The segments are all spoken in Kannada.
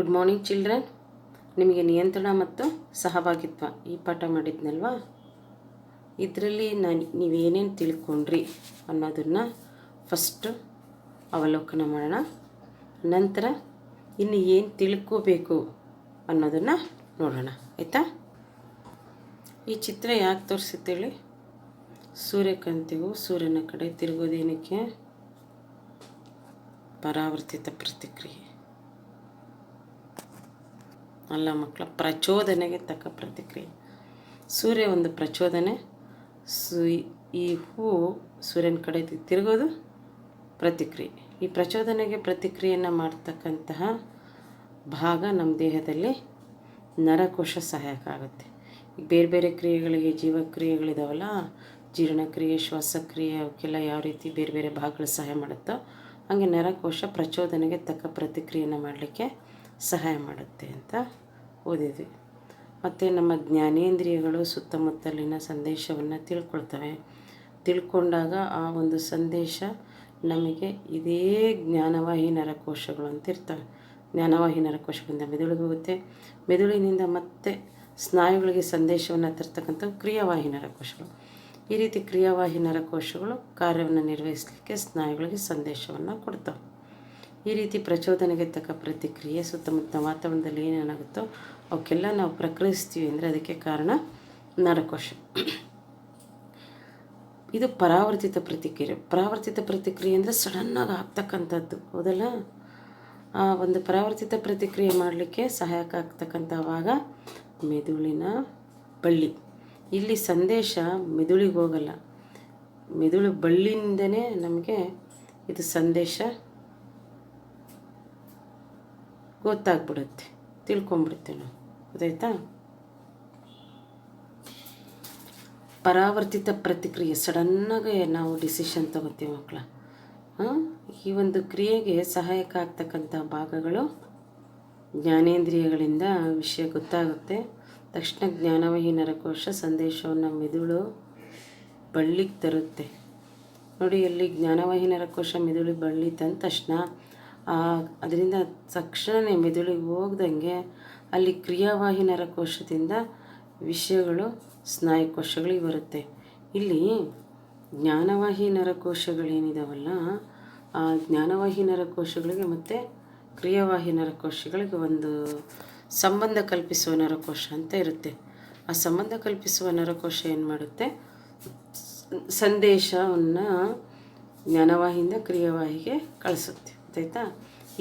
Good morning children. ನಿಮಗೆ ನಿಯಂತ್ರಣ ಮತ್ತು ಸಹಭಾಗಿತ್ವ ಈ ಪಾಠ ಮಾಡಿದ್ನಲ್ವಾ, ಇದರಲ್ಲಿ ನೀವೇನೇನು ತಿಳ್ಕೊಂಡ್ರಿ ಅನ್ನೋದನ್ನು ಫಸ್ಟು ಅವಲೋಕನ ಮಾಡೋಣ. ನಂತರ ಇನ್ನು ಏನು ತಿಳ್ಕೋಬೇಕು ಅನ್ನೋದನ್ನು ನೋಡೋಣ, ಆಯಿತಾ? ಈ ಚಿತ್ರ ಯಾಕೆ ತೋರಿಸುತ್ತೇಳಿ? ಸೂರ್ಯಕಾಂತಿಗೂ ಸೂರ್ಯನ ಕಡೆ ತಿರುಗೋದೇನಕ್ಕೆ? ಪರಾವರ್ತಿತ ಪ್ರತಿಕ್ರಿಯೆ ಅಲ್ಲ ಮಕ್ಕಳ, ಪ್ರಚೋದನೆಗೆ ತಕ್ಕ ಪ್ರತಿಕ್ರಿಯೆ. ಸೂರ್ಯ ಒಂದು ಪ್ರಚೋದನೆ. ಈ ಹೂವು ಸೂರ್ಯನ ಕಡೆ ತಿರುಗೋದು ಪ್ರತಿಕ್ರಿಯೆ. ಈ ಪ್ರಚೋದನೆಗೆ ಪ್ರತಿಕ್ರಿಯೆಯನ್ನು ಮಾಡ್ತಕ್ಕಂತಹ ಭಾಗ ನಮ್ಮ ದೇಹದಲ್ಲಿ ನರಕೋಶ ಸಹಾಯಕ ಆಗುತ್ತೆ. ಈಗ ಬೇರೆ ಬೇರೆ ಕ್ರಿಯೆಗಳಿಗೆ, ಜೀವಕ್ರಿಯೆಗಳಿದಾವಲ್ಲ, ಜೀರ್ಣಕ್ರಿಯೆ, ಶ್ವಾಸಕ್ರಿಯೆ, ಅವಕ್ಕೆಲ್ಲ ಯಾವ ರೀತಿ ಬೇರೆ ಬೇರೆ ಭಾಗಗಳು ಸಹಾಯ ಮಾಡುತ್ತೋ ಹಾಗೆ ನರಕೋಶ ಪ್ರಚೋದನೆಗೆ ತಕ್ಕ ಪ್ರತಿಕ್ರಿಯೆಯನ್ನು ಮಾಡಲಿಕ್ಕೆ ಸಹಾಯ ಮಾಡುತ್ತೆ ಅಂತ ಓದಿದ್ವಿ. ಮತ್ತು ನಮ್ಮ ಜ್ಞಾನೇಂದ್ರಿಯಗಳು ಸುತ್ತಮುತ್ತಲಿನ ಸಂದೇಶವನ್ನು ತಿಳ್ಕೊಂಡಾಗ ಆ ಒಂದು ಸಂದೇಶ ನಮಗೆ ಇದೇ ಜ್ಞಾನವಾಹಿ ನರಕೋಶಗಳು ಅಂತ ಇರ್ತವೆ. ಜ್ಞಾನವಾಹಿ ನರಕೋಶಗಳಿಂದ ಮೆದುಳಿಗೆ ಹೋಗುತ್ತೆ. ಮೆದುಳಿನಿಂದ ಮತ್ತೆ ಸ್ನಾಯುಗಳಿಗೆ ಸಂದೇಶವನ್ನು ತರ್ತಕ್ಕಂಥವು ಕ್ರಿಯಾವಾಹಿ ನರಕೋಶಗಳು. ಈ ರೀತಿ ಕ್ರಿಯಾವಾಹಿ ನರಕೋಶಗಳು ಕಾರ್ಯವನ್ನು ನಿರ್ವಹಿಸಲಿಕ್ಕೆ ಸ್ನಾಯುಗಳಿಗೆ ಸಂದೇಶವನ್ನು ಕೊಡ್ತವೆ. ಈ ರೀತಿ ಪ್ರಚೋದನೆಗೆ ತಕ್ಕ ಪ್ರತಿಕ್ರಿಯೆ ಸುತ್ತಮುತ್ತ ವಾತಾವರಣದಲ್ಲಿ ಏನೇನಾಗುತ್ತೋ ಅವಕ್ಕೆಲ್ಲ ನಾವು ಪ್ರಕ್ರಿಯಿಸ್ತೀವಿ ಅಂದರೆ ಅದಕ್ಕೆ ಕಾರಣ ನರಕೋಶ. ಇದು ಪರಾವರ್ತಿತ ಪ್ರತಿಕ್ರಿಯೆ. ಪರಾವರ್ತಿತ ಪ್ರತಿಕ್ರಿಯೆ ಅಂದರೆ ಸಡನ್ನಾಗಿ ಆಗ್ತಕ್ಕಂಥದ್ದು, ಹೌದಲ್ಲ? ಆ ಒಂದು ಪರಾವರ್ತಿತ ಪ್ರತಿಕ್ರಿಯೆ ಮಾಡಲಿಕ್ಕೆ ಸಹಾಯಕ ಆಗ್ತಕ್ಕಂಥವಾಗ ಮೆದುಳಿನ ಬಳ್ಳಿ. ಇಲ್ಲಿ ಸಂದೇಶ ಮೆದುಳಿಗೆ ಹೋಗಲ್ಲ, ಮೆದುಳು ಬಳ್ಳಿಯಿಂದನೇ ನಮಗೆ ಇದು ಸಂದೇಶ ಗೊತ್ತಾಗ್ಬಿಡುತ್ತೆ, ತಿಳ್ಕೊಂಬಿಡುತ್ತೆ ನಾವು, ಗೊತ್ತಾಯ್ತಾ? ಪರಾವರ್ತಿತ ಪ್ರತಿಕ್ರಿಯೆ ಸಡನ್ನಾಗಿ ನಾವು ಡಿಸಿಷನ್ ತಗೋತೀವಿ ಮಕ್ಕಳ. ಈ ಒಂದು ಕ್ರಿಯೆಗೆ ಸಹಾಯಕ ಆಗ್ತಕ್ಕಂಥ ಭಾಗಗಳು ಜ್ಞಾನೇಂದ್ರಿಯಗಳಿಂದ ವಿಷಯ ಗೊತ್ತಾಗುತ್ತೆ. ತಕ್ಷಣ ಜ್ಞಾನವಾಹಿ ನರಕೋಶ ಸಂದೇಶವನ್ನು ಮೆದುಳು ಬಳ್ಳಿಗೆ ತರುತ್ತೆ. ನೋಡಿ, ಅಲ್ಲಿ ಜ್ಞಾನವಾಹಿ ನರಕೋಶ ಮೆದುಳಿಗೆ ಬಳ್ಳಿ ತಂದ ತಕ್ಷಣ ಅದರಿಂದ ತಕ್ಷಣವೇ ಮೆದುಳಿಗೆ ಹೋಗ್ದಂಗೆ ಅಲ್ಲಿ ಕ್ರಿಯಾವಾಹಿ ನರಕೋಶದಿಂದ ವಿಷಯಗಳು ಸ್ನಾಯುಕೋಶಗಳಿಗೆ ಬರುತ್ತೆ. ಇಲ್ಲಿ ಜ್ಞಾನವಾಹಿ ನರಕೋಶಗಳೇನಿದಾವಲ್ಲ, ಆ ಜ್ಞಾನವಾಹಿ ನರಕೋಶಗಳಿಗೆ ಮತ್ತು ಕ್ರಿಯಾವಾಹಿ ನರಕೋಶಗಳಿಗೆ ಒಂದು ಸಂಬಂಧ ಕಲ್ಪಿಸುವ ನರಕೋಶ ಅಂತ ಇರುತ್ತೆ. ಆ ಸಂಬಂಧ ಕಲ್ಪಿಸುವ ನರಕೋಶ ಏನು ಮಾಡುತ್ತೆ? ಸಂದೇಶವನ್ನು ಜ್ಞಾನವಾಹಿಯಿಂದ ಕ್ರಿಯಾವಾಹಿಗೆ ಕಳಿಸುತ್ತೆ, ಗೊತ್ತಾಯ್ತಾ?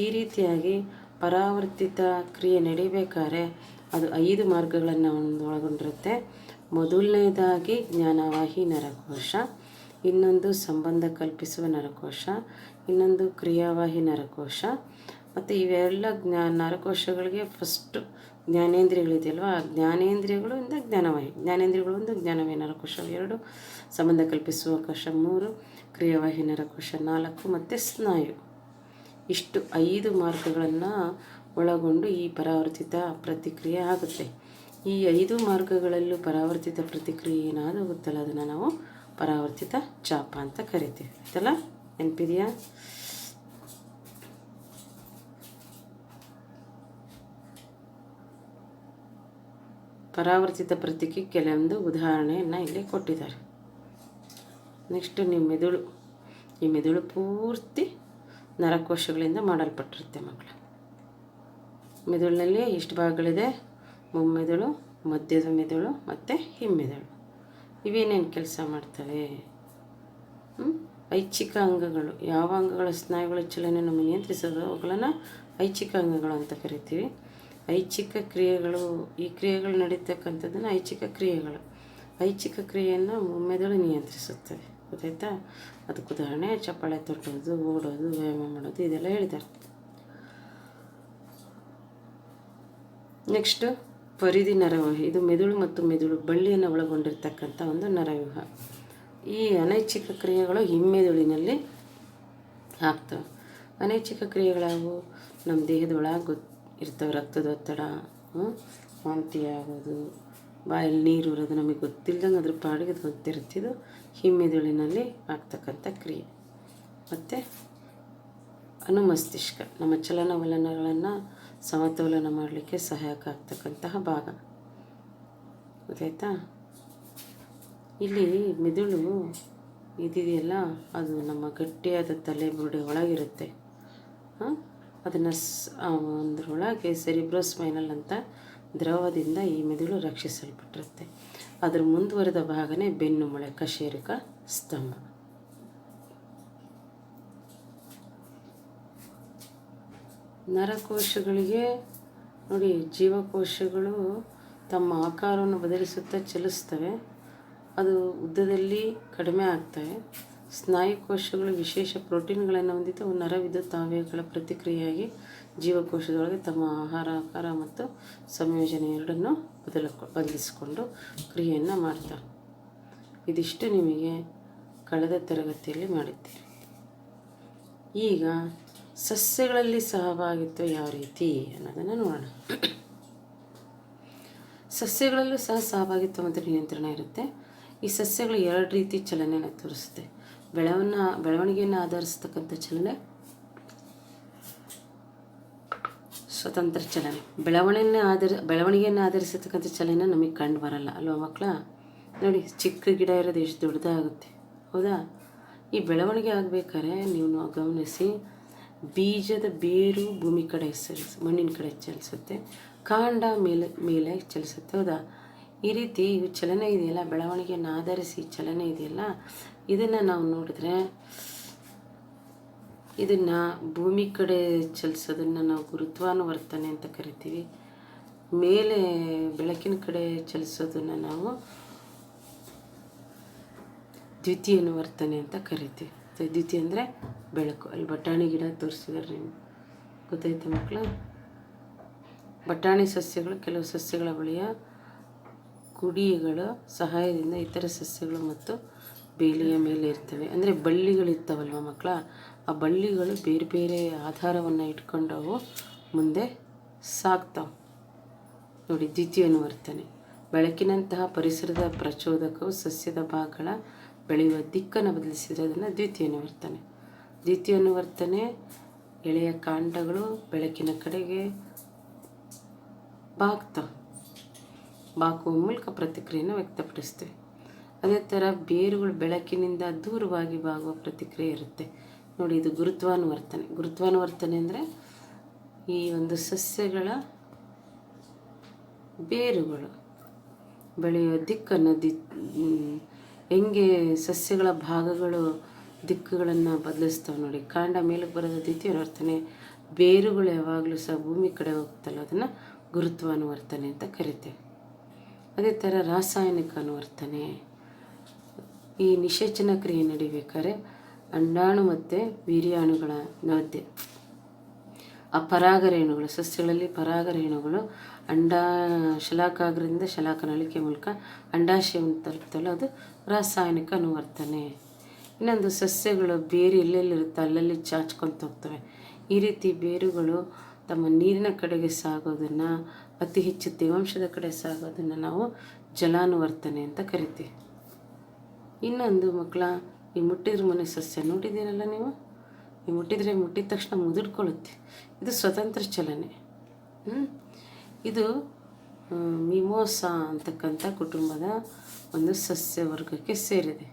ಈ ರೀತಿಯಾಗಿ ಪರಾವರ್ತಿತ ಕ್ರಿಯೆ ನಡಿಬೇಕಾದ್ರೆ ಅದು 5 ಮಾರ್ಗಗಳನ್ನು ಒಳಗೊಂಡಿರುತ್ತೆ. ಮೊದಲನೇದಾಗಿ ಜ್ಞಾನವಾಹಿ ನರಕೋಶ, ಇನ್ನೊಂದು ಸಂಬಂಧ ಕಲ್ಪಿಸುವ ನರಕೋಶ, ಇನ್ನೊಂದು ಕ್ರಿಯಾವಾಹಿ ನರಕೋಶ. ಮತ್ತು ಇವೆಲ್ಲ ನರಕೋಶಗಳಿಗೆ ಫಸ್ಟು ಜ್ಞಾನೇಂದ್ರಿಯಗಳಿದೆಯಲ್ವ, ಆ ಜ್ಞಾನೇಂದ್ರಿಯಗಳಿಂದ ಜ್ಞಾನೇಂದ್ರಿಯಗಳು ಒಂದು, ಜ್ಞಾನವಾಹಿ ನರಕೋಶ 2, ಸಂಬಂಧ ಕಲ್ಪಿಸುವ ಕೋಶ 3, ಕ್ರಿಯಾವಾಹಿ ನರಕೋಶ 4 ಮತ್ತು ಸ್ನಾಯು. ಇಷ್ಟು 5 ಮಾರ್ಗಗಳನ್ನು ಒಳಗೊಂಡು ಈ ಪರಾವರ್ತಿತ ಪ್ರತಿಕ್ರಿಯೆ ಆಗುತ್ತೆ. ಈ 5 ಮಾರ್ಗಗಳಲ್ಲೂ ಪರಾವರ್ತಿತ ಪ್ರತಿಕ್ರಿಯೆ ಏನಾದರೂ ಗೊತ್ತಲ್ಲ, ಅದನ್ನು ನಾವು ಪರಾವರ್ತಿತ ಚಾಪ ಅಂತ ಕರಿತೀವಿ, ಆಯ್ತಲ್ಲ? ನೆನಪಿದೆಯಾ? ಪರಾವರ್ತಿತ ಪ್ರತಿಕ್ರಿಯೆ ಕೆಲವೊಂದು ಉದಾಹರಣೆಯನ್ನು ಇಲ್ಲಿ ಕೊಟ್ಟಿದ್ದಾರೆ. ನೆಕ್ಸ್ಟ್ ನಿಮ್ಮ ಮೆದುಳು. ಈ ಮೆದುಳು ಪೂರ್ತಿ ನರಕೋಶಗಳಿಂದ ಮಾಡಲ್ಪಟ್ಟಿರುತ್ತೆ ಮಕ್ಕಳು. ಮೆದುಳಿನಲ್ಲಿ ಎಷ್ಟು ಭಾಗಗಳಿದೆ? ಮುಮ್ಮೆದುಳು, ಮಧ್ಯದ ಮೆದುಳು ಮತ್ತು ಹಿಮ್ಮೆದುಳು. ಇವೇನೇನು ಕೆಲಸ ಮಾಡ್ತವೆ? ಐಚ್ಛಿಕ ಅಂಗಗಳು. ಯಾವ ಅಂಗಗಳ ಸ್ನಾಯುಗಳ ಚಲನೆಯನ್ನು ನಿಯಂತ್ರಿಸೋದು ಅವುಗಳನ್ನು ಐಚ್ಛಿಕ ಅಂಗಗಳು ಅಂತ ಕರಿತೀವಿ. ಐಚ್ಛಿಕ ಕ್ರಿಯೆಗಳು, ಈ ಕ್ರಿಯೆಗಳು ನಡೀತಕ್ಕಂಥದ್ದನ್ನು ಐಚ್ಛಿಕ ಕ್ರಿಯೆಗಳು. ಐಚ್ಛಿಕ ಕ್ರಿಯೆಯನ್ನು ಮೆದುಳು ನಿಯಂತ್ರಿಸುತ್ತದೆ, ಗೊತ್ತಾಯ್ತಾ? ಅದಕ್ಕೆ ಉದಾಹರಣೆ ಚಪ್ಪಾಳೆ ತಟ್ಟೋದು, ಓಡೋದು, ವ್ಯಾಯಾಮ ಮಾಡೋದು, ಇದೆಲ್ಲ ಹೇಳಿದ್ದಾರೆ. ನೆಕ್ಸ್ಟು ಪರಿಧಿ ನರವ್ಯೂಹ. ಇದು ಮೆದುಳು ಮತ್ತು ಮೆದುಳು ಬಳ್ಳಿಯನ್ನು ಒಳಗೊಂಡಿರ್ತಕ್ಕಂಥ ಒಂದು ನರವ್ಯೂಹ. ಈ ಅನೈಚ್ಛಿಕ ಕ್ರಿಯೆಗಳು ಹಿಮ್ಮೆದುಳಿನಲ್ಲಿ ಆಗ್ತವೆ. ಅನೈಚ್ಛಿಕ ಕ್ರಿಯೆಗಳಾವು ನಮ್ಮ ದೇಹದೊಳಗೆ ಇರ್ತವೆ. ರಕ್ತದೊತ್ತಡ, ವಾಂತಿ ಆಗೋದು, ಬಾಯಲ್ಲಿ ನೀರು ಇರೋದು ನಮಗೆ ಗೊತ್ತಿಲ್ಲದಂಗೆ ಅದ್ರ ಪಾಡಿಗೆ ಅದು ಗೊತ್ತಿರುತ್ತಿದ್ದು ಹಿಮ್ಮೆದುಳಿನಲ್ಲಿ ಆಗ್ತಕ್ಕಂಥ ಕ್ರಿಯೆ. ಮತ್ತು ಅನುಮಸ್ತಿಷ್ಕ ನಮ್ಮ ಚಲನವಲನಗಳನ್ನು ಸಮತೋಲನ ಮಾಡಲಿಕ್ಕೆ ಸಹಾಯಕ ಆಗ್ತಕ್ಕಂತಹ ಭಾಗ. ಗೊತ್ತಾಯ್ತಾ? ಇಲ್ಲಿ ಮೆದುಳು ಇದೆಯಲ್ಲ, ಅದು ನಮ್ಮ ಗಟ್ಟಿಯಾದ ತಲೆ ಬುರುಡೆ ಒಳಗಿರುತ್ತೆ. ಅದನ್ನು ಒಂದರೊಳಗೆ ಸೆರಿಬ್ರೋಸ್ಪೈನಲ್ ಅಂತ ದ್ರವದಿಂದ ಈ ಮೆದುಳು ರಕ್ಷಿಸಲ್ಪಟ್ಟಿರುತ್ತೆ. ಅದರ ಮುಂದುವರೆದ ಭಾಗನೇ ಬೆನ್ನು ಮೂಳೆ, ಕಶೇರುಕ ಸ್ತಂಭ. ನರಕೋಶಗಳಿಗೆ ನೋಡಿ, ಜೀವಕೋಶಗಳು ತಮ್ಮ ಆಕಾರವನ್ನು ಬದಲಿಸುತ್ತಾ ಚಲಿಸ್ತವೆ. ಅದು ಉದ್ದದಲ್ಲಿ ಕಡಿಮೆ ಆಗ್ತವೆ. ಸ್ನಾಯುಕೋಶಗಳು ವಿಶೇಷ ಪ್ರೋಟೀನ್ಗಳನ್ನು ಹೊಂದಿದ್ದು ನರ ವಿದ್ಯುತ್ ಆವೇಗಗಳ ಪ್ರತಿಕ್ರಿಯೆಯಾಗಿ ಜೀವಕೋಶದೊಳಗೆ ತಮ್ಮ ಆಕಾರ ಮತ್ತು ಸಂಯೋಜನೆ ಎರಡನ್ನು ಬದಲಿಸಿಕೊಂಡು ಕ್ರಿಯೆಯನ್ನು ಮಾಡ್ತವೆ. ಇದಿಷ್ಟು ನಿಮಗೆ ಕಳೆದ ತರಗತಿಯಲ್ಲಿ ಮಾಡಿದ್ದೀರಿ. ಈಗ ಸಸ್ಯಗಳಲ್ಲಿ ಸಹಭಾಗಿತ್ವ ಯಾವ ರೀತಿ ಅನ್ನೋದನ್ನು ನೋಡೋಣ. ಸಸ್ಯಗಳಲ್ಲೂ ಸಹ ಸಹಭಾಗಿತ್ವ ಮತ್ತು ನಿಯಂತ್ರಣ ಇರುತ್ತೆ. ಈ ಸಸ್ಯಗಳು ಎರಡು ರೀತಿ ಚಲನೆಯನ್ನು ತೋರಿಸುತ್ತೆ. ಬೆಳವಣಿಗೆಯನ್ನು ಆಧರಿಸ್ತಕ್ಕಂಥ ಚಲನೆ, ಸ್ವತಂತ್ರ ಚಲನೆ. ಬೆಳವಣಿಗೆಯನ್ನು ಆಧರಿಸತಕ್ಕಂಥ ಚಲನೆ ನಮಗೆ ಕಂಡು ಬರಲ್ಲ ಅಲ್ವಾ ಮಕ್ಕಳ? ನೋಡಿ, ಚಿಕ್ಕ ಗಿಡ ಇರೋದು ಎಷ್ಟು ದೊಡ್ಡದಾಗುತ್ತೆ, ಹೌದಾ? ಈ ಬೆಳವಣಿಗೆ ಆಗಬೇಕಾದ್ರೆ ನೀವು ಗಮನಿಸಿ, ಬೀಜದ ಬೇರು ಭೂಮಿ ಕಡೆ ಮಣ್ಣಿನ ಕಡೆ ಚಲಿಸುತ್ತೆ, ಕಾಂಡ ಮೇಲೆ ಚಲಿಸುತ್ತೆ, ಹೌದಾ? ಈ ರೀತಿ ಇವು ಚಲನೆ ಇದೆಯಲ್ಲ, ಬೆಳವಣಿಗೆಯನ್ನು ಆಧರಿಸಿ ಚಲನೆ ಇದೆಯಲ್ಲ, ಇದನ್ನು ನಾವು ನೋಡಿದ್ರೆ ಇದನ್ನು ಭೂಮಿ ಕಡೆ ಚಲಿಸೋದನ್ನು ನಾವು ಗುರುತ್ವಾನುವರ್ತನೆ ಅಂತ ಕರಿತೀವಿ. ಮೇಲೆ ಬೆಳಕಿನ ಕಡೆ ಚಲಿಸೋದನ್ನು ನಾವು ದ್ವಿತೀಯಾನುವರ್ತನೆ ಅಂತ ಕರಿತೀವಿ. ದ್ವಿತೀಯ ಅಂದರೆ ಬೆಳಕು. ಅಲ್ಲಿ ಬಟಾಣಿ ಗಿಡ ತೋರಿಸಿದಾರೆ, ನೀವು ಗೊತ್ತಾಯ್ತಾ ಮಕ್ಕಳ? ಬಟಾಣಿ ಸಸ್ಯಗಳು ಕೆಲವು ಸಸ್ಯಗಳ ಬಳಿಯ ಕುಡಿಗಳ ಸಹಾಯದಿಂದ ಇತರ ಸಸ್ಯಗಳು ಮತ್ತು ಬೇಲಿಯ ಮೇಲೆ ಇರ್ತವೆ. ಅಂದರೆ ಬಳ್ಳಿಗಳಿರ್ತಾವಲ್ವ ಮಕ್ಕಳ, ಆ ಬಳ್ಳಿಗಳು ಬೇರೆ ಬೇರೆ ಆಧಾರವನ್ನು ಇಟ್ಕೊಂಡು ಅವು ಮುಂದೆ ಸಾಗ್ತಾವೆ. ನೋಡಿ, ದ್ವಿತೀಯಾನುವರ್ತನೆ. ಬೆಳಕಿನಂತಹ ಪರಿಸರದ ಪ್ರಚೋದಕವು ಸಸ್ಯದ ಭಾಗಗಳ ಬೆಳೆಯುವ ದಿಕ್ಕನ್ನು ಬದಲಿಸಿದರೆ ಅದನ್ನು ದ್ವಿತೀಯಾನುವರ್ತನೆ. ದ್ವಿತೀಯಾನುವರ್ತನೆ ಎಳೆಯ ಕಾಂಡಗಳು ಬೆಳಕಿನ ಕಡೆಗೆ ಬಾಕುವ ಮೂಲಕ ಪ್ರತಿಕ್ರಿಯೆಯನ್ನು ವ್ಯಕ್ತಪಡಿಸ್ತವೆ. ಅದೇ ಥರ ಬೇರುಗಳು ಬೆಳಕಿನಿಂದ ದೂರವಾಗಿ ಬಾಗುವ ಪ್ರತಿಕ್ರಿಯೆ ಇರುತ್ತೆ. ನೋಡಿ, ಇದು ಗುರುತ್ವಾನುವರ್ತನೆ. ಗುರುತ್ವಾನುವರ್ತನೆ ಅಂದರೆ ಈ ಒಂದು ಸಸ್ಯಗಳ ಬೇರುಗಳು ಬೆಳೆಯುವ ದಿಕ್ಕನ್ನು ಹೆಂಗೆ ಸಸ್ಯಗಳ ಭಾಗಗಳು ದಿಕ್ಕುಗಳನ್ನು ಬದಲಿಸ್ತವೆ ನೋಡಿ. ಕಾಂಡ ಮೇಲಕ್ಕೆ ಬರೋದು ದ್ವಿತೀಯಾನುವರ್ತನೆ, ಬೇರುಗಳು ಯಾವಾಗಲೂ ಸಹ ಭೂಮಿ ಕಡೆ ಹೋಗ್ತಲ್ಲ, ಅದನ್ನು ಗುರುತ್ವಾನುವರ್ತನೆ ಅಂತ ಕರಿತೇವೆ. ಅದೇ ಥರ ರಾಸಾಯನಿಕ ಅನುವರ್ತನೆ. ಈ ನಿಷೇಚನ ಕ್ರಿಯೆ ನಡಿಬೇಕಾದ್ರೆ ಅಂಡಾಣು ಮತ್ತು ವೀರ್ಯಾಣುಗಳ ಮಧ್ಯೆ ಆ ಪರಾಗರೇಣುಗಳು, ಸಸ್ಯಗಳಲ್ಲಿ ಪರಾಗರೇಣುಗಳು ಶಲಾಕಾಗ್ರದಿಂದ ಶಲಾಕನಳಿಕೆ ಮೂಲಕ ಅಂಡಾಶಯವನ್ನು ತಲುಪ್ತಲ್ಲ, ಅದು ರಾಸಾಯನಿಕ ಅನುವರ್ತನೆ. ಇನ್ನೊಂದು, ಸಸ್ಯಗಳು ಬೇರು ಎಲ್ಲೆಲ್ಲಿರುತ್ತೆ ಅಲ್ಲಲ್ಲಿ ಚಾಚ್ಕೊತ ಹೋಗ್ತವೆ. ಈ ರೀತಿ ಬೇರುಗಳು ತಮ್ಮ ನೀರಿನ ಕಡೆಗೆ ಸಾಗೋದನ್ನು, ಅತಿ ಹೆಚ್ಚು ತೇವಾಂಶದ ಕಡೆ ಸಾಗೋದನ್ನು ನಾವು ಜಲಾನುವರ್ತನೆ ಅಂತ ಕರಿತೀವಿ. ಇನ್ನೊಂದು ಮಕ್ಕಳ, ಈ ಮುಟ್ಟಿದ್ರ ಮನೆ ಸಸ್ಯ ನೋಡಿದ್ದೀರಲ್ಲ ನೀವು, ಈ ಮುಟ್ಟಿದ ತಕ್ಷಣ ಮುದುಡ್ಕೊಳ್ಳುತ್ತೆ. ಇದು ಸ್ವತಂತ್ರ ಚಲನೆ. ಇದು ಮಿಮೋಸಾ ಅಂತಕ್ಕಂಥ ಕುಟುಂಬದ ಒಂದು ಸಸ್ಯ ವರ್ಗಕ್ಕೆ ಸೇರಿದೆ.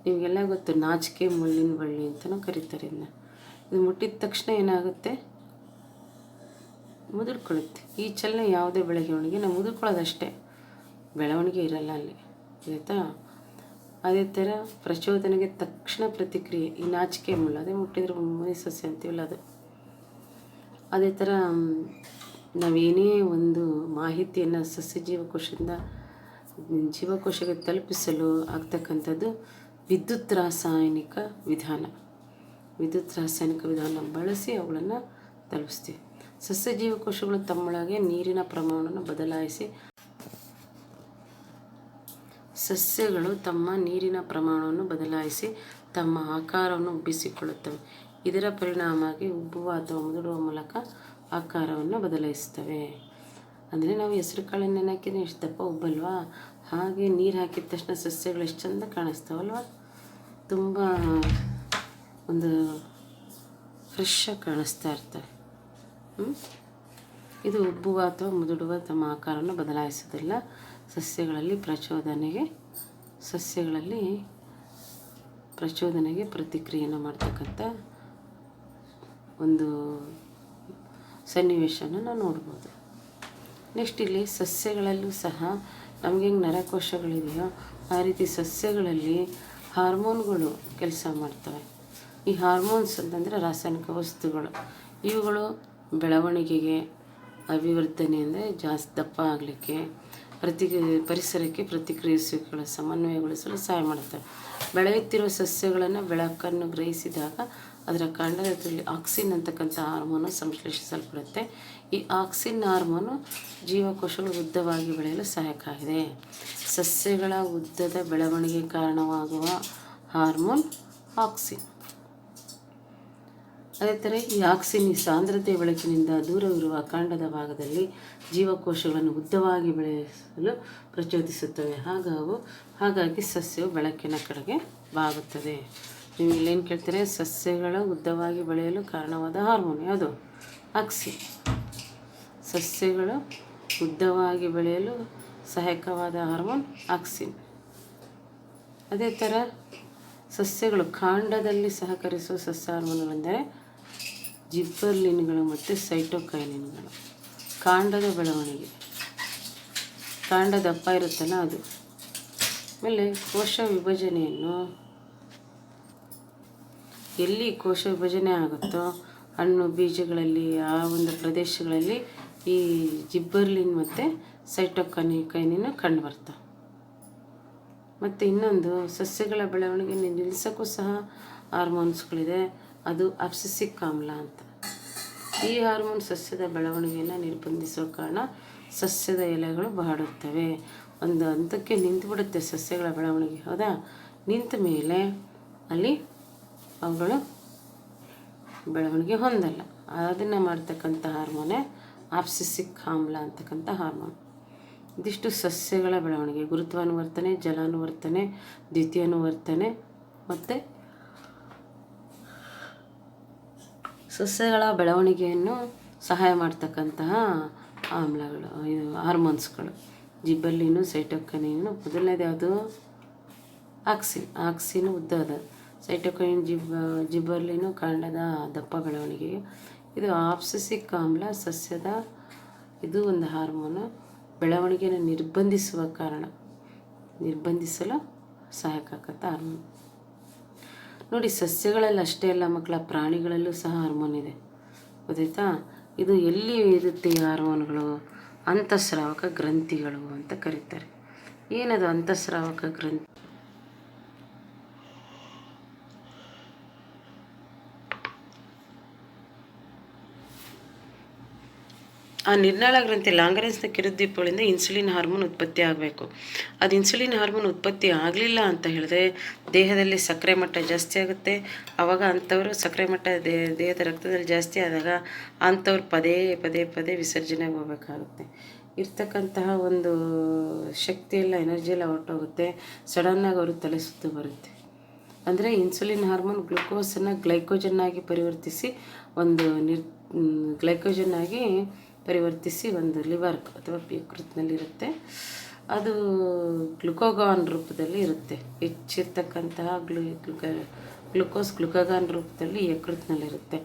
ನಿಮಗೆಲ್ಲ ಗೊತ್ತು, ನಾಚಿಕೆ ಮುಳ್ಳಿನ ಬಳ್ಳಿ ಅಂತಲೂ ಕರೀತಾರೆ ಇದನ್ನ. ಇದು ಮುಟ್ಟಿದ ತಕ್ಷಣ ಏನಾಗುತ್ತೆ, ಮುದುಡ್ಕೊಳ್ಳುತ್ತೆ. ಈ ಚಲನೆ ಯಾವುದೇ ಬೆಳವಣಿಗೆ ನಾವು ಮುದುಡ್ಕೊಳ್ಳೋದಷ್ಟೇ, ಬೆಳವಣಿಗೆ ಇರಲ್ಲ ಅಲ್ಲಿ, ಆಯಿತಾ? ಅದೇ ಥರ ಪ್ರಚೋದನೆಗೆ ತಕ್ಷಣ ಪ್ರತಿಕ್ರಿಯೆ. ಈ ನಾಚಿಕೆ ಮುಳ್ಳು, ಅದೇ ಮುಟ್ಟಿದ್ರೆ ಮನೆ ಸಸ್ಯ ಅಂತೀವಲ್ಲ ಅದು. ಅದೇ ಥರ ನಾವೇನೇ ಒಂದು ಮಾಹಿತಿಯನ್ನು ಸಸ್ಯ ಜೀವಕೋಶದಿಂದ ಜೀವಕೋಶಕ್ಕೆ ತಲುಪಿಸಲು ಆಗ್ತಕ್ಕಂಥದ್ದು ವಿದ್ಯುತ್ ರಾಸಾಯನಿಕ ವಿಧಾನ ಬಳಸಿ ಅವುಗಳನ್ನು ತಲುಪಿಸ್ತೀವಿ. ಸಸ್ಯ ಜೀವಕೋಶಗಳು ತಮ್ಮೊಳಗೆ ನೀರಿನ ಪ್ರಮಾಣವನ್ನು ಬದಲಾಯಿಸಿ ತಮ್ಮ ಆಕಾರವನ್ನು ಉಬ್ಬಿಸಿಕೊಳ್ಳುತ್ತವೆ. ಇದರ ಪರಿಣಾಮವಾಗಿ ಉಬ್ಬುವ ಅಥವಾ ಮುದುಡುವ ಮೂಲಕ ಆಕಾರವನ್ನು ಬದಲಾಯಿಸ್ತವೆ. ಅಂದರೆ ನಾವು ಹೆಸರು ಕಾಳನ್ನು ಹಾಕಿದ್ರೆ ಎಷ್ಟು ದಪ್ಪ ಉಬ್ಬಲ್ವಾ, ಹಾಗೆ ನೀರು ಹಾಕಿದ ತಕ್ಷಣ ಸಸ್ಯಗಳು ಎಷ್ಟು ಚೆಂದ ಕಾಣಿಸ್ತಾವಲ್ವ, ತುಂಬ ಒಂದು ಫ್ರೆಶ್ ಆಗಿ ಕಾಣಿಸ್ತಾ ಇರ್ತವೆ. ಇದು ಉಬ್ಬುವ ಅಥವಾ ಮುದುಡುವ ತಮ್ಮ ಆಕಾರವನ್ನು ಬದಲಾಯಿಸೋದಿಲ್ಲ. ಸಸ್ಯಗಳಲ್ಲಿ ಪ್ರಚೋದನೆಗೆ ಪ್ರತಿಕ್ರಿಯೆಯನ್ನು ಮಾಡ್ತಕ್ಕಂಥ ಒಂದು ಸನ್ನಿವೇಶನ ನಾವು ನೋಡ್ಬೋದು. ನೆಕ್ಸ್ಟ್ ಇಲ್ಲಿ ಸಸ್ಯಗಳಲ್ಲೂ ಸಹ ನಮಗೆ ಹೆಂಗೆ ನರಕೋಶಗಳಿದೆಯೋ ಆ ರೀತಿ ಸಸ್ಯಗಳಲ್ಲಿ ಹಾರ್ಮೋನ್ಗಳು ಕೆಲಸ ಮಾಡ್ತವೆ. ಈ ಹಾರ್ಮೋನ್ಸ್ ಅಂತಂದರೆ ರಾಸಾಯನಿಕ ವಸ್ತುಗಳು. ಇವುಗಳು ಬೆಳವಣಿಗೆಗೆ, ಅಭಿವರ್ಧನೆ ಅಂದರೆ ಜಾಸ್ತಿ ದಪ್ಪ ಆಗಲಿಕ್ಕೆ, ಪರಿಸರಕ್ಕೆ ಪ್ರತಿಕ್ರಿಯಿಸುವಿಕೆಗಳ ಸಮನ್ವಯಗೊಳಿಸಲು ಸಹಾಯ ಮಾಡುತ್ತವೆ. ಬೆಳೆಯುತ್ತಿರುವ ಸಸ್ಯಗಳನ್ನು ಬೆಳಕನ್ನು ಗ್ರಹಿಸಿದಾಗ ಅದರ ಕಾಂಡದಲ್ಲಿ ಆಕ್ಸಿನ್ ಅಂತಕ್ಕಂಥ ಹಾರ್ಮೋನು ಸಂಶ್ಲೇಷಿಸಲ್ಪಡುತ್ತೆ. ಈ ಆಕ್ಸಿನ್ ಹಾರ್ಮೋನು ಜೀವಕೋಶಗಳು ಉದ್ದವಾಗಿ ಬೆಳೆಯಲು ಸಹಾಯಕವಾಗಿದೆ. ಸಸ್ಯಗಳ ಉದ್ದದ ಬೆಳವಣಿಗೆಗೆ ಕಾರಣವಾಗುವ ಹಾರ್ಮೋನ್ ಆಕ್ಸಿನ್. ಅದೇ ಥರ ಈ ಆಕ್ಸಿನ್ ಈ ಸಾಂದ್ರತೆಯ ಬೆಳಕಿನಿಂದ ದೂರವಿರುವ ಕಾಂಡದ ಭಾಗದಲ್ಲಿ ಜೀವಕೋಶಗಳನ್ನು ಉದ್ದವಾಗಿ ಬೆಳೆಸಲು ಪ್ರಚೋದಿಸುತ್ತವೆ. ಹಾಗಾಗಿ ಸಸ್ಯವು ಬೆಳಕಿನ ಕಡೆಗೆ ಬಾಗುತ್ತದೆ. ನೀವು ಇಲ್ಲೇನು ಕೇಳ್ತಾರೆ? ಸಸ್ಯಗಳ ಉದ್ದವಾಗಿ ಬೆಳೆಯಲು ಕಾರಣವಾದ ಹಾರ್ಮೋನ್ ಯಾವುದು? ಆಕ್ಸಿನ್. ಸಸ್ಯಗಳು ಉದ್ದವಾಗಿ ಬೆಳೆಯಲು ಸಹಾಯಕವಾದ ಹಾರ್ಮೋನ್ ಆಕ್ಸಿನ್. ಅದೇ ಥರ ಸಸ್ಯಗಳು ಕಾಂಡದಲ್ಲಿ ಸಹಕರಿಸುವ ಸಸ್ಯ ಹಾರ್ಮೋನ್ಗಳೆಂದರೆ ಜಿಬ್ಬರ್ಲಿನ್ಗಳು ಮತ್ತು ಸೈಟೋಕೈನಿನ್ಗಳು. ಕಾಂಡದ ಬೆಳವಣಿಗೆ, ಕಾಂಡ ದಪ್ಪ ಇರುತ್ತಲ್ಲ ಅದು. ಆಮೇಲೆ ಕೋಶ ವಿಭಜನೆಯನ್ನು, ಎಲ್ಲಿ ಕೋಶ ವಿಭಜನೆ ಆಗುತ್ತೋ ಹಣ್ಣು ಬೀಜಗಳಲ್ಲಿ ಆ ಒಂದು ಪ್ರದೇಶಗಳಲ್ಲಿ ಈ ಜಿಬ್ಬರ್ಲಿನ್ ಮತ್ತು ಸೈಟೋಕೈನಿನ್ ಕಂಡು ಬರ್ತವೆ. ಮತ್ತು ಇನ್ನೊಂದು ಸಸ್ಯಗಳ ಬೆಳವಣಿಗೆ ನಿಲ್ಲಿಸೋಕ್ಕೂ ಸಹ ಹಾರ್ಮೋನ್ಸ್ಗಳಿದೆ. ಅದು ಅಬ್ಸಿಸಿಕ್ ಆಮ್ಲ ಅಂತ. ಈ ಹಾರ್ಮೋನ್ ಸಸ್ಯದ ಬೆಳವಣಿಗೆಯನ್ನು ನಿರ್ಬಂಧಿಸುವ ಕಾರಣ ಸಸ್ಯದ ಎಲೆಗಳು ಬಾಡುತ್ತವೆ. ಒಂದು ಹಂತಕ್ಕೆ ನಿಂತುಬಿಡುತ್ತೆ ಸಸ್ಯಗಳ ಬೆಳವಣಿಗೆ, ಹೌದಾ? ನಿಂತ ಮೇಲೆ ಅಲ್ಲಿ ಅವುಗಳು ಬೆಳವಣಿಗೆ ಹೊಂದಲ್ಲ. ಅದನ್ನು ಮಾಡ್ತಕ್ಕಂಥ ಹಾರ್ಮೋನೇ ಅಬ್ಸಿಸಿಕ್ ಆಮ್ಲ ಅಂತಕ್ಕಂಥ ಹಾರ್ಮೋನ್. ಇದಿಷ್ಟು ಸಸ್ಯಗಳ ಬೆಳವಣಿಗೆ. ಗುರುತ್ವಾನುವರ್ತನೆ, ಜಲಾನುವರ್ತನೆ, ದ್ವಿತೀಯಾನುವರ್ತನೆ ಮತ್ತು ಸಸ್ಯಗಳ ಬೆಳವಣಿಗೆಯನ್ನು ಸಹಾಯ ಮಾಡ್ತಕ್ಕಂತಹ ಆಮ್ಲಗಳು, ಇದು ಹಾರ್ಮೋನ್ಸ್ಗಳು. ಜಿಬ್ಬರ್ಲಿನು, ಸೈಟೋಕೈನಿನ್. ಮೊದಲನೇದು ಯಾವುದು? ಆಕ್ಸಿನ್ ಉದ್ದದ, ಸೈಟೋಕೈನಿನ್ ಜಿಬ್ಬರ್ಲಿನು ಕಾಂಡದ ದಪ್ಪ ಬೆಳವಣಿಗೆಗೆ. ಇದು ಅಬ್ಸಿಸಿಕ್ ಆಮ್ಲ ಸಸ್ಯದ, ಇದು ಒಂದು ಹಾರ್ಮೋನು ಬೆಳವಣಿಗೆಯನ್ನು ನಿರ್ಬಂಧಿಸಲು ಸಹಾಯಕ ಆಗತ್ತ ಹಾರ್ಮೋನ್. ನೋಡಿ, ಸಸ್ಯಗಳಲ್ಲಿ ಅಷ್ಟೇ ಅಲ್ಲ ಮಕ್ಕಳ, ಪ್ರಾಣಿಗಳಲ್ಲೂ ಸಹ ಹಾರ್ಮೋನ್ ಇದೆ, ಗೊತ್ತಾಯ್ತಾ? ಇದು ಎಲ್ಲಿ ಇರುತ್ತೆ ಈ ಹಾರ್ಮೋನ್ಗಳು? ಅಂತಃಸ್ರಾವಕ ಗ್ರಂಥಿಗಳು ಅಂತ ಕರೀತಾರೆ. ಏನದು ಅಂತಃಸ್ರಾವಕ ಗ್ರಂಥಿ? ಆ ನಿರ್ನಾಳ ಗ್ರಂಥಿ ಲಾಂಗರೆನ್ಸ್ನ ಕಿರುದ್ವೀಪಗಳಿಂದ ಇನ್ಸುಲಿನ್ ಹಾರ್ಮೋನ್ ಉತ್ಪತ್ತಿ ಆಗಬೇಕು. ಅದು ಇನ್ಸುಲಿನ್ ಹಾರ್ಮೋನ್ ಉತ್ಪತ್ತಿ ಆಗಲಿಲ್ಲ ಅಂತ ಹೇಳಿದ್ರೆ ದೇಹದಲ್ಲಿ ಸಕ್ಕರೆ ಮಟ್ಟ ಜಾಸ್ತಿ ಆಗುತ್ತೆ. ಆವಾಗ ಅಂಥವರು ಸಕ್ಕರೆ ಮಟ್ಟ ದೇಹದ ರಕ್ತದಲ್ಲಿ ಜಾಸ್ತಿ ಆದಾಗ ಅಂಥವ್ರು ಪದೇ ವಿಸರ್ಜನೆಗೆ ಹೋಗಬೇಕಾಗುತ್ತೆ. ಇರ್ತಕ್ಕಂತಹ ಒಂದು ಶಕ್ತಿ ಎಲ್ಲ, ಎನರ್ಜಿ ಎಲ್ಲ ಹೊರಟೋಗುತ್ತೆ. ಸಡನ್ನಾಗಿ ಅವರು ತಲೆ ಸುತ್ತು ಬರುತ್ತೆ. ಅಂದರೆ ಇನ್ಸುಲಿನ್ ಹಾರ್ಮೋನ್ ಗ್ಲುಕೋಸನ್ನು ಗ್ಲೈಕೋಜನ್ ಆಗಿ ಪರಿವರ್ತಿಸಿ ಒಂದು ಲಿವರ್ ಅಥವಾ ಯಕೃತ್ನಲ್ಲಿರುತ್ತೆ. ಅದು ಗ್ಲುಕೋಗಾನ್ ರೂಪದಲ್ಲಿ ಇರುತ್ತೆ. ಹೆಚ್ಚಿರ್ತಕ್ಕಂತಹ ಗ್ಲುಕೋಗಾನ್ ರೂಪದಲ್ಲಿ ಯಕೃತ್ನಲ್ಲಿರುತ್ತೆ.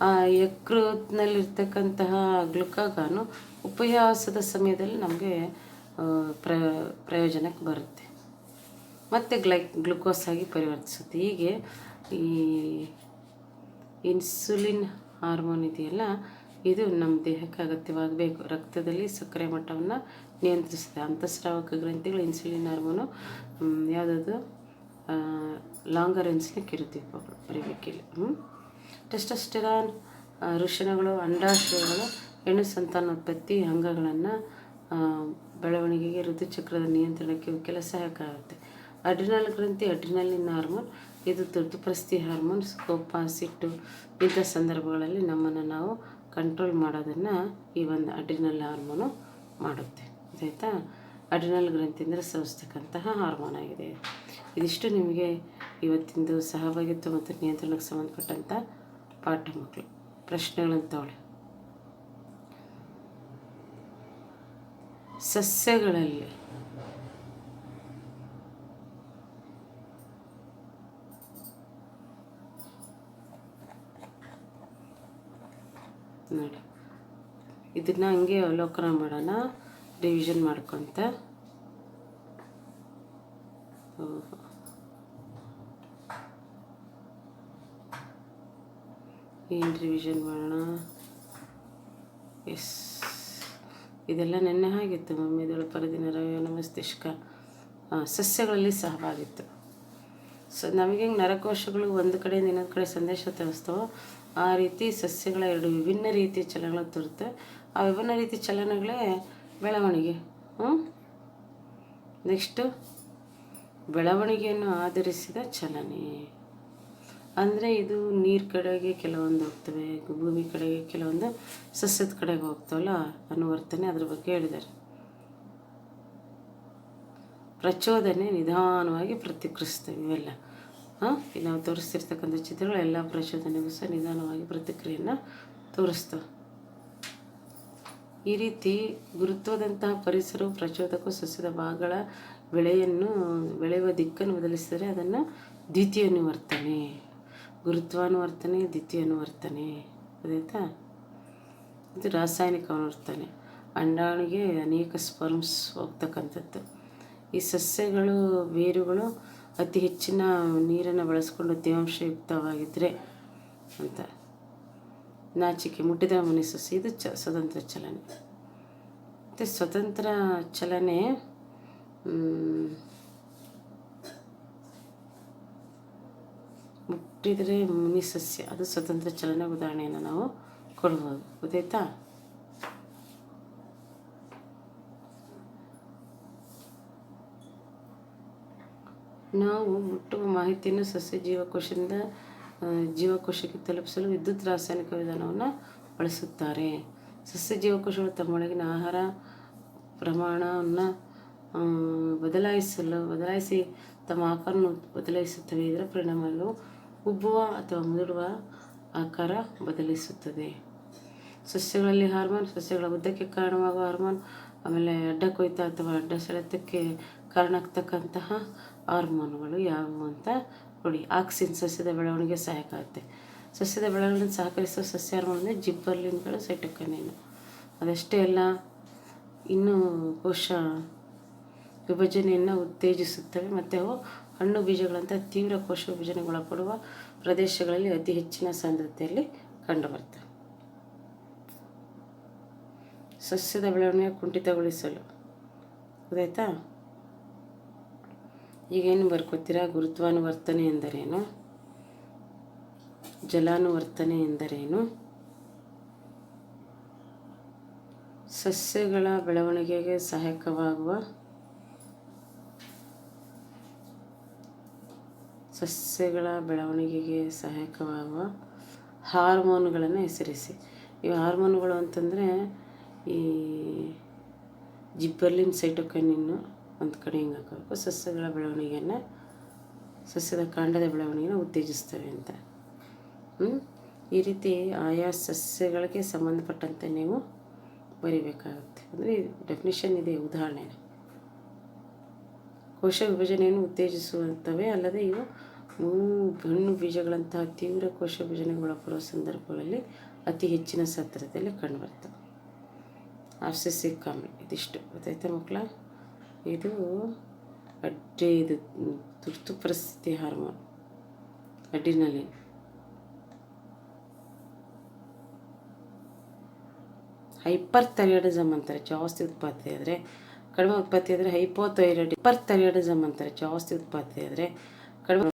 ಆ ಯಕೃತ್ನಲ್ಲಿರ್ತಕ್ಕಂತಹ ಗ್ಲುಕೋಗಾನು ಉಪವಾಸದ ಸಮಯದಲ್ಲಿ ನಮಗೆ ಪ್ರಯೋಜನಕ್ಕೆ ಬರುತ್ತೆ ಮತ್ತು ಗ್ಲುಕೋಸ್ ಆಗಿ ಪರಿವರ್ತಿಸುತ್ತೆ. ಹೀಗೆ ಈ ಇನ್ಸುಲಿನ್ ಹಾರ್ಮೋನ್ ಇದೆಯಲ್ಲ, ಇದು ನಮ್ಮ ದೇಹಕ್ಕೆ ಅಗತ್ಯವಾಗಬೇಕು. ರಕ್ತದಲ್ಲಿ ಸಕ್ಕರೆ ಮಟ್ಟವನ್ನು ನಿಯಂತ್ರಿಸುತ್ತೆ. ಅಂತಃಸ್ರಾವಕ ಗ್ರಂಥಿಗಳು ಇನ್ಸುಲಿನ್ ಹಾರ್ಮೋನು ಯಾವುದದು? ಲಾಂಗರೆನ್ಸ್ನ ಕಿರುದ್ವೀಪಗಳು ಬರೀಬೇಕಿಲ್ಲ. ಟೆಸ್ಟೋಸ್ಟೆರಾನ್ ವೃಷಣಗಳು, ಅಂಡಾಶಯಗಳು ಹೆಣ್ಣು ಸಂತಾನೋತ್ಪತ್ತಿ ಅಂಗಗಳನ್ನು ಬೆಳವಣಿಗೆಗೆ, ಋತುಚಕ್ರದ ನಿಯಂತ್ರಣಕ್ಕೆ ಇವಕ್ಕೆಲ್ಲ ಸಹಾಯಕ ಆಗುತ್ತೆ. ಅಡ್ರಿನಲ್ ಗ್ರಂಥಿ ಅಡ್ರಿನಲಿನ್ ಹಾರ್ಮೋನ್, ಇದು ತುರ್ತುಪರಿಸ್ಥಿತಿ ಹಾರ್ಮೋನ್ಸ್. ಕೋಪ, ಸಿಟ್ಟು ಇಂಥ ಸಂದರ್ಭಗಳಲ್ಲಿ ನಮ್ಮನ್ನು ನಾವು ಕಂಟ್ರೋಲ್ ಮಾಡೋದನ್ನು ಈ ಒಂದು ಅಡ್ರಿನಲ್ ಹಾರ್ಮೋನು ಮಾಡುತ್ತೆ, ಆಯಿತಾ? ಅಡ್ರಿನಲ್ ಗ್ರಂಥಿ ಅಂದರೆ ಸ್ರವಿಸ್ತಕ್ಕಂತಹ ಹಾರ್ಮೋನ್ ಆಗಿದೆ. ಇದಿಷ್ಟು ನಿಮಗೆ ಇವತ್ತಿಂದು ಸಹಭಾಗಿತ್ವ ಮತ್ತು ನಿಯಂತ್ರಣಕ್ಕೆ ಸಂಬಂಧಪಟ್ಟಂಥ ಪಾಠ ಮಕ್ಕಳು. ಪ್ರಶ್ನೆಗಳನ್ನು ತಗೊಳ್ಳಿ. ಸಸ್ಯಗಳಲ್ಲಿ ನೋಡಿ, ಇದನ್ನ ಹಂಗೆ ಅವಲೋಕನ ಮಾಡೋಣ, ರಿವಿಷನ್ ಮಾಡ್ಕೊತ. ಏನು ರಿವಿಷನ್ ಮಾಡೋಣ? ಎಸ್, ಇದೆಲ್ಲ ನೆನ್ನೆ ಆಗಿತ್ತು. ಮಮ್ಮಿದಳು ಪರದಿನ ರವಿಯನ ಮಸ್ತಿಷ್ಕ ಸಸ್ಯಗಳಲ್ಲಿ ಸಹಭಾಗಿತ್ತು. ನಮಗೆ ನರಕೋಶಗಳು ಒಂದು ಕಡೆಯಿಂದ ಇನ್ನೊಂದು ಕಡೆ ಸಂದೇಶ ತರಿಸ್ತವೋ ಆ ರೀತಿ ಸಸ್ಯಗಳ ಎರಡು ವಿಭಿನ್ನ ರೀತಿಯ ಚಲನೆಗಳು ತೋರುತ್ತೆ. ಆ ವಿಭಿನ್ನ ರೀತಿಯ ಚಲನೆಗಳೇ ಬೆಳವಣಿಗೆ. ನೆಕ್ಸ್ಟು ಬೆಳವಣಿಗೆಯನ್ನು ಆಧರಿಸಿದ ಚಲನೆ ಅಂದರೆ ಇದು ನೀರು ಕಡೆಗೆ ಕೆಲವೊಂದು ಹೋಗ್ತವೆ, ಭೂಮಿ ಕಡೆಗೆ ಕೆಲವೊಂದು ಸಸ್ಯದ ಕಡೆಗೆ ಹೋಗ್ತಾವಲ್ಲ ಅನುವರ್ತನೆ, ಅದ್ರ ಬಗ್ಗೆ ಹೇಳಿದ್ದಾರೆ. ಪ್ರಚೋದನೆ ನಿಧಾನವಾಗಿ ಪ್ರತಿಕ್ರಿಯಿಸ್ತವೆ ಇವೆಲ್ಲ. ಇಲ್ಲಿ ನಾವು ತೋರಿಸ್ತಿರ್ತಕ್ಕಂಥ ಚಿತ್ರಗಳು ಎಲ್ಲ ಪ್ರಚೋದನೆಗೂ ಸಹ ನಿಧಾನವಾಗಿ ಪ್ರತಿಕ್ರಿಯೆಯನ್ನು ತೋರಿಸ್ತವೆ. ಈ ರೀತಿ ಗುರುತ್ವದಂತಹ ಪರಿಸರವು ಪ್ರಚೋದಕ ಸಸ್ಯದ ಭಾಗಗಳ ಬೆಳೆಯುವ ದಿಕ್ಕನ್ನು ಬದಲಿಸಿದರೆ ಅದನ್ನು ದ್ವಿತೀಯ ಅನುವರ್ತನೆ. ಗುರುತ್ವಾನುವರ್ತನೆ, ದ್ವಿತೀಯ ಅನುವರ್ತನೆ ಗೊತ್ತಾಯ್ತಾ? ಇದು ರಾಸಾಯನಿಕ ಅನುವರ್ತನೆ. ಅಂಡಾಣಿಗೆ ಅನೇಕ ಸ್ಪರ್ಮ್ಸ್ ಹೋಗ್ತಕ್ಕಂಥದ್ದು. ಈ ಸಸ್ಯಗಳು ಬೇರುಗಳು ಅತಿ ಹೆಚ್ಚಿನ ನೀರನ್ನು ಬಳಸ್ಕೊಂಡು ತೇವಾಂಶಯುಕ್ತವಾಗಿದ್ದರೆ ಅಂತ. ನಾಚಿಕೆ ಮುಟ್ಟಿದ ಮನೆ ಸಸ್ಯ ಇದು ಸ್ವತಂತ್ರ ಚಲನೆ. ಮತ್ತು ಸ್ವತಂತ್ರ ಚಲನೆ ಮುಟ್ಟಿದರೆ ಮುನಿ ಸಸ್ಯ, ಅದು ಸ್ವತಂತ್ರ ಚಲನೆ ಉದಾಹರಣೆಯನ್ನು ನಾವು ಕೊಡ್ಬೋದು. ಗೊತ್ತಾಯ್ತಾ? ನಾವು ಮುಟ್ಟುವ ಮಾಹಿತಿಯನ್ನು ಸಸ್ಯ ಜೀವಕೋಶಕ್ಕೆ ತಲುಪಿಸಲು ವಿದ್ಯುತ್ ರಾಸಾಯನಿಕ ವಿಧಾನವನ್ನು ಬಳಸುತ್ತಾರೆ. ಸಸ್ಯ ಜೀವಕೋಶಗಳು ತಮ್ಮೊಳಗಿನ ಆಹಾರ ಪ್ರಮಾಣವನ್ನು ಬದಲಾಯಿಸಿ ತಮ್ಮ ಆಕಾರವನ್ನು ಬದಲಾಯಿಸುತ್ತವೆ. ಇದರ ಪರಿಣಾಮಗಳು ಉಬ್ಬುವ ಅಥವಾ ಮುದುಡುವ ಆಕಾರ ಬದಲಿಸುತ್ತದೆ. ಸಸ್ಯಗಳಲ್ಲಿ ಹಾರ್ಮೋನ್, ಸಸ್ಯಗಳ ಉದ್ದಕ್ಕೆ ಕಾರಣವಾಗುವ ಹಾರ್ಮೋನ್, ಆಮೇಲೆ ಅಡ್ಡ ಕೊಯ್ತ ಅಥವಾ ಅಡ್ಡ ಸೆಳೆತಕ್ಕೆ ಕಾರಣ ಆಗ್ತಕ್ಕಂತಹ ಹಾರ್ಮೋನ್ಗಳು ಯಾವುವು ಅಂತ ನೋಡಿ. ಆಕ್ಸಿನ್ ಸಸ್ಯದ ಬೆಳವಣಿಗೆ ಸಹಾಯಕ ಆಗುತ್ತೆ. ಸಸ್ಯದ ಬೆಳವಣಿಗೆ ಸಹಕರಿಸುವ ಸಸ್ಯ ಹಾರ್ಮೋನ್ ಅಂದರೆ ಜಿಬ್ಬರ್ಲಿನ್ಗಳು, ಸೈಟೋಕೈನಿನ್. ಅದಷ್ಟೇ ಅಲ್ಲ, ಇನ್ನು ಕೋಶ ವಿಭಜನೆಯನ್ನು ಉತ್ತೇಜಿಸುತ್ತವೆ ಮತ್ತು ಅವು ಹಣ್ಣು ಬೀಜಗಳಂಥ ತೀವ್ರ ಕೋಶ ವಿಭಜನೆಗೊಳಪಡುವ ಪ್ರದೇಶಗಳಲ್ಲಿ ಅತಿ ಹೆಚ್ಚಿನ ಸಾಂದ್ರತೆಯಲ್ಲಿ ಕಂಡುಬರ್ತವೆ. ಸಸ್ಯದ ಬೆಳವಣಿಗೆ ಕುಂಠಿತಗೊಳಿಸಲು ಗೊತ್ತಾಯ್ತಾ? ಈಗೇನು ಬರ್ಕೋತೀರಾ? ಗುರುತ್ವಾನುವರ್ತನೆ ಎಂದರೇನು, ಜಲಾನುವರ್ತನೆ ಎಂದರೇನು, ಸಸ್ಯಗಳ ಬೆಳವಣಿಗೆಗೆ ಸಹಾಯಕವಾಗುವ ಹಾರ್ಮೋನುಗಳನ್ನು ಹೆಸರಿಸಿ. ಇವು ಹಾರ್ಮೋನುಗಳು ಅಂತಂದರೆ ಈ ಜಿಬ್ಬರ್ಲಿನ್, ಸೈಟೋಕೈನಿನ್ನು ಒಂದು ಕಡೆ ಹಿಂಗೆ ಹಾಕಬೇಕು. ಸಸ್ಯಗಳ ಬೆಳವಣಿಗೆಯನ್ನು, ಸಸ್ಯದ ಕಾಂಡದ ಬೆಳವಣಿಗೆಯನ್ನು ಉತ್ತೇಜಿಸ್ತವೆ ಅಂತ. ಈ ರೀತಿ ಆಯಾ ಸಸ್ಯಗಳಿಗೆ ಸಂಬಂಧಪಟ್ಟಂತೆ ನೀವು ಬರಿಬೇಕಾಗುತ್ತೆ. ಅಂದರೆ ಡೆಫಿನಿಷನ್ ಇದೆ, ಉದಾಹರಣೆ. ಕೋಶ ವಿಭಜನೆಯನ್ನು ಉತ್ತೇಜಿಸುತ್ತವೆ, ಅಲ್ಲದೆ ಇವು ಹಣ್ಣು ಬೀಜಗಳಂತಹ ತೀವ್ರ ಕೋಶ ವಿಭಜನೆಗೊಳಪಡುವ ಸಂದರ್ಭಗಳಲ್ಲಿ ಅತಿ ಹೆಚ್ಚಿನ ಸಾಂದ್ರತೆಯಲ್ಲಿ ಕಂಡುಬರ್ತವೆ. ಆಬ್ಸೆಸಿಕ್ ಆಮ್ಲ ಇದಿಷ್ಟು ಗೊತ್ತಾಯ್ತಾ ಮಕ್ಕಳ? ಇದು ತುರ್ತು ಪರಿಸ್ಥಿತಿ ಹಾರ್ಮೋನ್ ಅಡ್ರಿನಲಿನ್. ಹೈಪರ್ ಥೈರಾಯ್ಡಿಸಮ್ ಅಂತಾರೆ, ಜಾಸ್ತಿ ಉತ್ಪತ್ತಿ ಆದರೆ. ಕಡಿಮೆ ಉತ್ಪತ್ತಿ ಆದರೆ ಹೈಪೋಥೈರಾಯ್ಡಿಸಮ್. ಹೈಪರ್ ಥೈರಾಯ್ಡಿಸಮ್ ಅಂತಾರೆ, ಜಾಸ್ತಿ ಉತ್ಪತ್ತಿ ಆದರೆ. ಕಡಿಮೆ